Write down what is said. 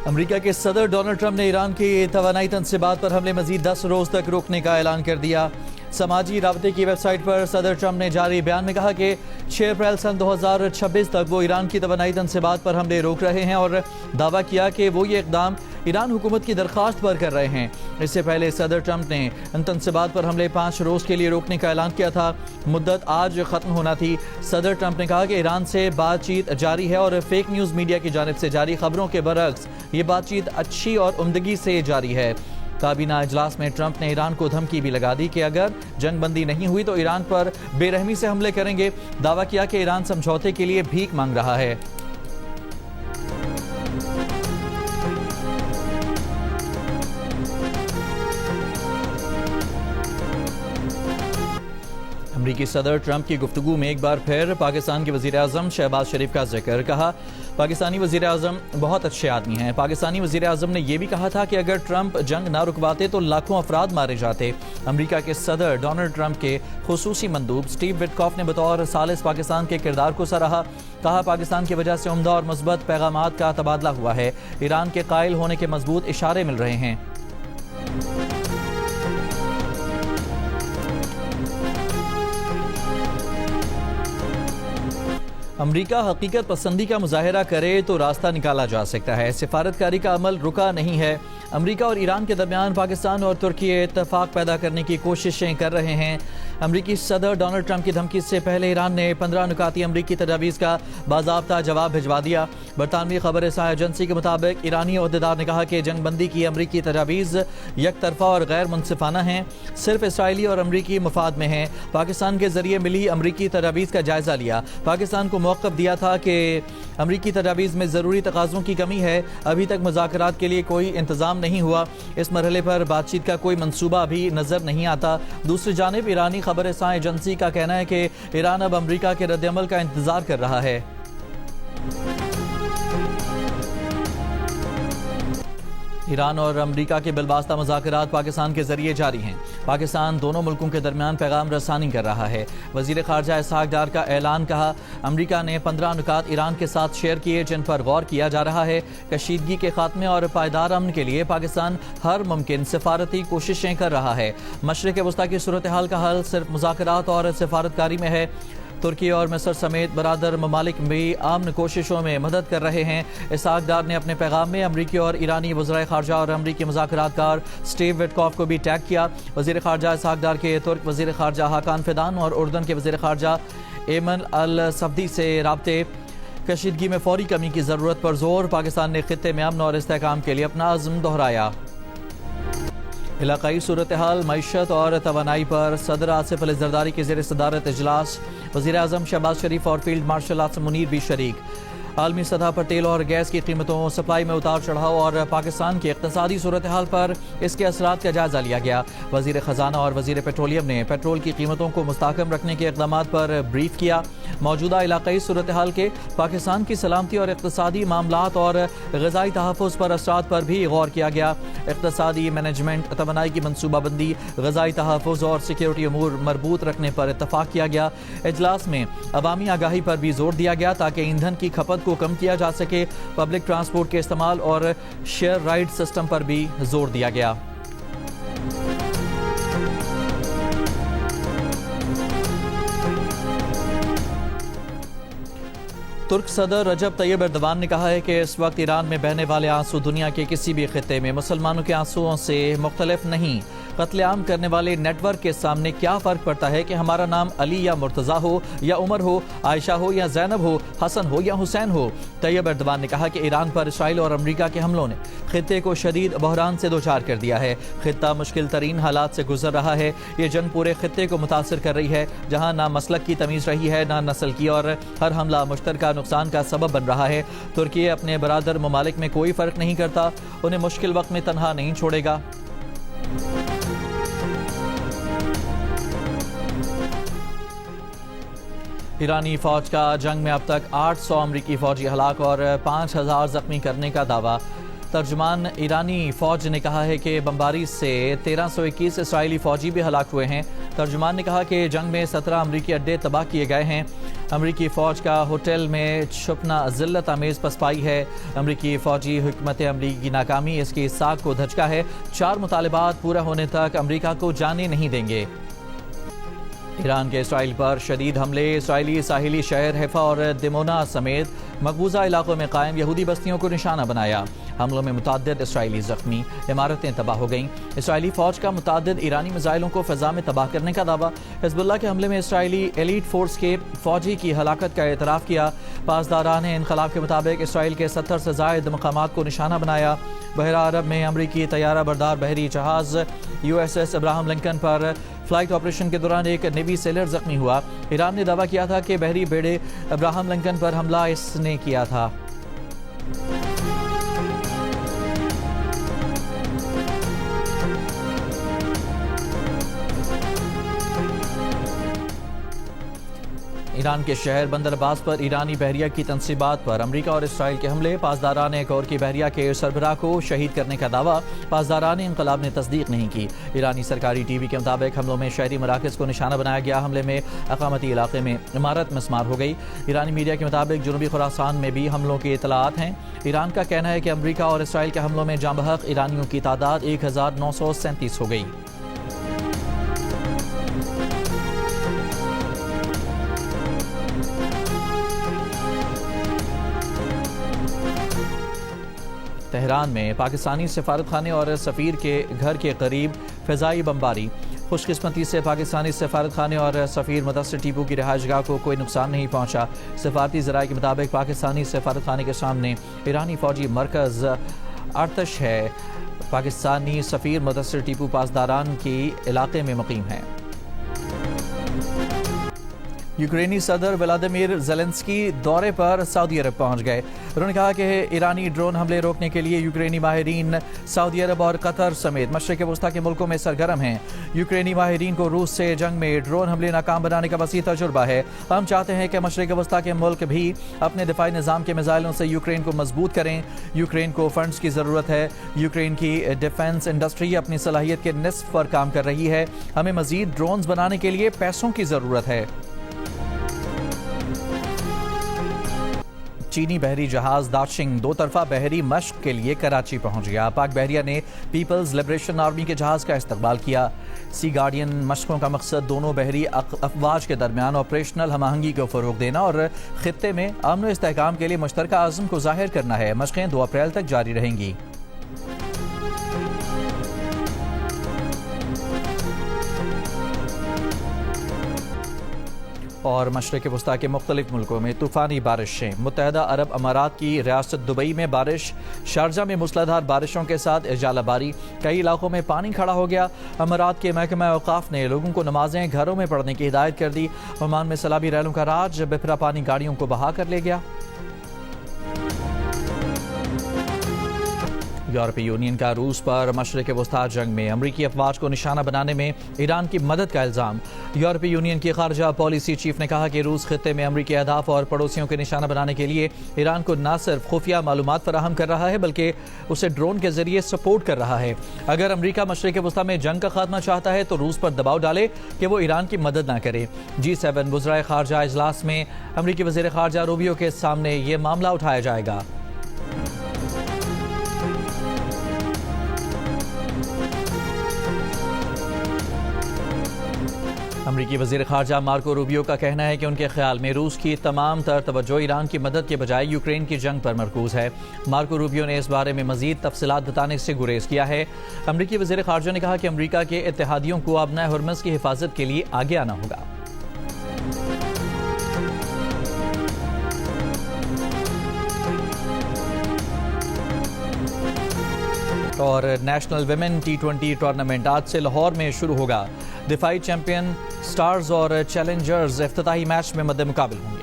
امریکہ کے صدر Donald Trump نے ایران کی توانائی تنصیبات پر حملے مزید 10 روز تک روکنے کا اعلان کر دیا۔ سماجی رابطے کی ویب سائٹ پر صدر ٹرمپ نے جاری بیان میں کہا کہ 6 اپریل سن 2026 تک وہ ایران کی توانائی تنصیبات پر حملے روک رہے ہیں اور دعویٰ کیا کہ وہ یہ اقدام ایران حکومت کی درخواست پر کر رہے ہیں۔ اس سے پہلے صدر ٹرمپ نے ان تنصیبات پر حملے 5 روز کے لیے روکنے کا اعلان کیا تھا۔ مدت آج ختم ہونا تھی۔ صدر ٹرمپ نے کہا کہ ایران سے بات چیت جاری ہے اور فیک نیوز میڈیا کی جانب سے جاری خبروں کے برعکس یہ بات چیت اچھی اور عمدگی سے جاری ہے۔ کابینہ اجلاس میں ٹرمپ نے ایران کو دھمکی بھی لگا دی کہ اگر جنگ بندی نہیں ہوئی تو ایران پر بے رحمی سے حملے کریں گے۔ دعویٰ کیا کہ ایران سمجھوتے کے لیے بھیک مانگ رہا ہے۔ امریکی صدر ٹرمپ کی گفتگو میں ایک بار پھر پاکستان کے وزیر اعظم شہباز شریف کا ذکر کہا۔ پاکستانی وزیر اعظم بہت اچھے آدمی ہیں۔ پاکستانی وزیر اعظم نے یہ بھی کہا تھا کہ اگر ٹرمپ جنگ نہ رکواتے تو لاکھوں افراد مارے جاتے۔ امریکہ کے صدر ڈونلڈ ٹرمپ کے خصوصی مندوب سٹیو وٹکاف نے بطور ثالث پاکستان کے کردار کو سراہا۔ کہا پاکستان کی وجہ سے عمدہ اور مثبت پیغامات کا تبادلہ ہوا ہے۔ ایران کے قائل ہونے کے مضبوط اشارے مل رہے ہیں۔ امریکہ حقیقت پسندی کا مظاہرہ کرے تو راستہ نکالا جا سکتا ہے۔ سفارتکاری کا عمل رکا نہیں ہے۔ امریکہ اور ایران کے درمیان پاکستان اور ترکی اتفاق پیدا کرنے کی کوششیں کر رہے ہیں۔ امریکی صدر ڈونلڈ ٹرمپ کی دھمکی سے پہلے ایران نے 15 نکاتی امریکی تجاویز کا باضابطہ جواب بھجوا دیا۔ برطانوی خبر رساں ایجنسی کے مطابق ایرانی عہدیدار نے کہا کہ جنگ بندی کی امریکی تجاویز یک طرفہ اور غیر منصفانہ ہیں، صرف اسرائیلی اور امریکی مفاد میں ہیں۔ پاکستان کے ذریعے ملی امریکی تجاویز کا جائزہ لیا۔ پاکستان کو موقف دیا تھا کہ امریکی تجاویز میں ضروری تقاضوں کی کمی ہے۔ ابھی تک مذاکرات کے لیے کوئی انتظام نہیں ہوا۔ اس مرحلے پر بات چیت کا کوئی منصوبہ ابھی نظر نہیں آتا۔ دوسری جانب ایرانی خبر رساں ایجنسی کا کہنا ہے کہ ایران اب امریکہ کے رد عمل کا انتظار کر رہا ہے۔ ایران اور امریکہ کے بالواسطہ مذاکرات پاکستان کے ذریعے جاری ہیں۔ پاکستان دونوں ملکوں کے درمیان پیغام رسانی کر رہا ہے۔ وزیر خارجہ اسحاق ڈار کا اعلان کہا امریکہ نے 15 نکات ایران کے ساتھ شیئر کیے جن پر غور کیا جا رہا ہے۔ کشیدگی کے خاتمے اور پائیدار امن کے لیے پاکستان ہر ممکن سفارتی کوششیں کر رہا ہے۔ مشرق وسطیٰ کی صورتحال کا حل صرف مذاکرات اور سفارتکاری میں ہے۔ ترکی اور مصر سمیت برادر ممالک بھی امن کوششوں میں مدد کر رہے ہیں۔ اسحاق ڈار نے اپنے پیغام میں امریکی اور ایرانی وزرائے خارجہ اور امریکی مذاکرات کار سٹیو وٹکاف کو بھی ٹیگ کیا۔ وزیر خارجہ اسحاق ڈار کے ترک وزیر خارجہ حاکان فیدان اور اردن کے وزیر خارجہ ایمن الصفدی سے رابطے۔ کشیدگی میں فوری کمی کی ضرورت پر زور۔ پاکستان نے خطے میں امن اور استحکام کے لیے اپنا عزم دہرایا۔ علاقائی صورتحال، معیشت اور توانائی پر صدر آصف علی زرداری کی زیر صدارت اجلاس۔ وزیر اعظم شہباز شریف اور فیلڈ مارشل آصم منیر بھی شریک۔ عالمی سطح پر تیل اور گیس کی قیمتوں، سپلائی میں اتار چڑھاؤ اور پاکستان کی اقتصادی صورتحال پر اس کے اثرات کا جائزہ لیا گیا۔ وزیر خزانہ اور وزیر پیٹرولیم نے پیٹرول کی قیمتوں کو مستحکم رکھنے کے اقدامات پر بریف کیا۔ موجودہ علاقائی صورتحال کے پاکستان کی سلامتی اور اقتصادی معاملات اور غذائی تحفظ پر اثرات پر بھی غور کیا گیا۔ اقتصادی مینجمنٹ، توانائی کی منصوبہ بندی، غذائی تحفظ اور سیکیورٹی امور مربوط رکھنے پر اتفاق کیا گیا۔ اجلاس میں عوامی آگاہی پر بھی زور دیا گیا تاکہ ایندھن کی کھپت کو کم کیا جا سکے۔ پبلک ٹرانسپورٹ کے استعمال اور شیئر رائڈ سسٹم پر بھی زور دیا گیا۔ ترک صدر رجب طیب ایردوان نے کہا ہے کہ اس وقت ایران میں بہنے والے آنسو دنیا کے کسی بھی خطے میں مسلمانوں کے آنسوؤں سے مختلف نہیں۔ قتل عام کرنے والے نیٹ ورک کے سامنے کیا فرق پڑتا ہے کہ ہمارا نام علی یا مرتضیٰ ہو یا عمر ہو، عائشہ ہو یا زینب ہو، حسن ہو یا حسین ہو۔ طیب ایردوان نے کہا کہ ایران پر اسرائیل اور امریکہ کے حملوں نے خطے کو شدید بحران سے دوچار کر دیا ہے۔ خطہ مشکل ترین حالات سے گزر رہا ہے۔ یہ جنگ پورے خطے کو متاثر کر رہی ہے، جہاں نہ مسلک کی تمیز رہی ہے نہ نسل کی، اور ہر حملہ مشترکہ نقصان کا سبب بن رہا ہے۔ ترکی اپنے برادر ممالک میں کوئی فرق نہیں کرتا، انہیں مشکل وقت میں تنہا نہیں چھوڑے گا۔ ایرانی فوج کا جنگ میں اب تک 800 امریکی فوجی ہلاک اور 5000 زخمی کرنے کا دعویٰ۔ ترجمان ایرانی فوج نے کہا ہے کہ بمباری سے 1321 اسرائیلی فوجی بھی ہلاک ہوئے ہیں۔ ترجمان نے کہا کہ جنگ میں 17 امریکی اڈے تباہ کیے گئے ہیں۔ امریکی فوج کا ہوٹل میں چھپنا ذلت آمیز پسپائی ہے. امریکی فوجی حکمت عملی کی ناکامی اس کی ساکھ کو دھچکا ہے. 4 مطالبات پورا ہونے تک امریکہ کو جانے نہیں دیں گے. ایران کے اسرائیل پر شدید حملے. اسرائیلی ساحلی شہر حیفا اور دمونا سمیت مقبوضہ علاقوں میں قائم یہودی بستیوں کو نشانہ بنایا. حملوں میں متعدد اسرائیلی زخمی. عمارتیں تباہ ہو گئیں. اسرائیلی فوج کا متعدد ایرانی میزائلوں کو فضا میں تباہ کرنے کا دعویٰ. حزب اللہ کے حملے میں اسرائیلی ایلیٹ فورس کے فوجی کی ہلاکت کا اعتراف کیا. پاسداران انقلاب کے مطابق اسرائیل کے 70 سے زائد مقامات کو نشانہ بنایا. بحیرہ عرب میں امریکی طیارہ بردار بحری جہاز USS ابراہم لنکن پر فلائٹ آپریشن کے دوران ایک نیوی سیلر زخمی ہوا. ایران نے دعویٰ کیا تھا کہ بحری بیڑے ابراہم لنکن پر حملہ اس نے کیا تھا. ایران کے شہر بندر عباس پر ایرانی بحریہ کی تنصیبات پر امریکہ اور اسرائیل کے حملے. پاسداران کور کی بحریہ کے سربراہ کو شہید کرنے کا دعویٰ. پاسداران انقلاب نے تصدیق نہیں کی. ایرانی سرکاری ٹی وی کے مطابق حملوں میں شہری مراکز کو نشانہ بنایا گیا. حملے میں اقامتی علاقے میں عمارت مسمار ہو گئی. ایرانی میڈیا کے مطابق جنوبی خراسان میں بھی حملوں کی اطلاعات ہیں. ایران کا کہنا ہے کہ امریکہ اور اسرائیل کے حملوں میں جاں بحق ایرانیوں کی تعداد 1937 ہو گئی. تہران میں پاکستانی سفارت خانے اور سفیر کے گھر کے قریب فضائی بمباری. خوش قسمتی سے پاکستانی سفارت خانے اور سفیر مدثر ٹیپو کی رہائش گاہ کو کوئی نقصان نہیں پہنچا. سفارتی ذرائع کے مطابق پاکستانی سفارت خانے کے سامنے ایرانی فوجی مرکز ارتش ہے. پاکستانی سفیر مدثر ٹیپو پاسداران کی علاقے میں مقیم ہے. یوکرینی صدر ولادیمیر زیلنسکی دورے پر سعودی عرب پہنچ گئے. انہوں نے کہا کہ ایرانی ڈرون حملے روکنے کے لیے یوکرینی ماہرین سعودی عرب اور قطر سمیت مشرق وسطیٰ کے ملکوں میں سرگرم ہیں. یوکرینی ماہرین کو روس سے جنگ میں ڈرون حملے ناکام بنانے کا وسیع تجربہ ہے. ہم چاہتے ہیں کہ مشرق وسطیٰ کے ملک بھی اپنے دفاعی نظام کے میزائلوں سے یوکرین کو مضبوط کریں. یوکرین کو فنڈز کی ضرورت ہے. یوکرین کی ڈیفنس انڈسٹری اپنی صلاحیت کے نصف پر کام کر رہی ہے. ہمیں مزید ڈرونز بنانے کے لیے پیسوں کی ضرورت ہے. چینی بحری جہاز داشنگ 2 طرفہ بحری مشق کے لیے کراچی پہنچ گیا. پاک بحریہ نے پیپلز لبریشن آرمی کے جہاز کا استقبال کیا. سی گارڈین مشقوں کا مقصد دونوں بحری افواج کے درمیان آپریشنل ہم آہنگی کو فروغ دینا اور خطے میں امن و استحکام کے لیے مشترکہ عزم کو ظاہر کرنا ہے. مشقیں 2 اپریل تک جاری رہیں گی. اور مشرق وسطیٰ کے مختلف ملکوں میں طوفانی بارشیں. متحدہ عرب امارات کی ریاست دبئی میں بارش. شارجہ میں موسلادھار بارشوں کے ساتھ اجالہ باری. کئی علاقوں میں پانی کھڑا ہو گیا. امارات کے محکمہ اوقاف نے لوگوں کو نمازیں گھروں میں پڑھنے کی ہدایت کر دی. عمان میں سیلابی ریلوں کا راج. بپھرا پانی گاڑیوں کو بہا کر لے گیا. یورپی یونین کا روس پر مشرق وسطیٰ جنگ میں امریکی افواج کو نشانہ بنانے میں ایران کی مدد کا الزام. یورپی یونین کی خارجہ پالیسی چیف نے کہا کہ روس خطے میں امریکی اہداف اور پڑوسیوں کے نشانہ بنانے کے لیے ایران کو نہ صرف خفیہ معلومات فراہم کر رہا ہے بلکہ اسے ڈرون کے ذریعے سپورٹ کر رہا ہے. اگر امریکہ مشرق وسطیٰ میں جنگ کا خاتمہ چاہتا ہے تو روس پر دباؤ ڈالے کہ وہ ایران کی مدد نہ کرے. G7 وزرائے خارجہ اجلاس میں امریکی وزیر خارجہ روبیو کے سامنے یہ معاملہ اٹھایا جائے گا. امریکی وزیر خارجہ مارکو روبیو کا کہنا ہے کہ ان کے خیال میں روس کی تمام تر توجہ ایران کی مدد کے بجائے یوکرین کی جنگ پر مرکوز ہے. مارکو روبیو نے اس بارے میں مزید تفصیلات بتانے سے گریز کیا ہے. امریکی وزیر خارجہ نے کہا کہ امریکہ کے اتحادیوں کو ابنائے ہرمز کی حفاظت کے لیے آگے آنا ہوگا. اور نیشنل ویمن T20 ٹورنامنٹ آج سے لاہور میں شروع ہوگا. دفاعی چیمپئن سٹارز اور چیلنجرز افتتاحی میچ میں مد مقابل ہوں گے.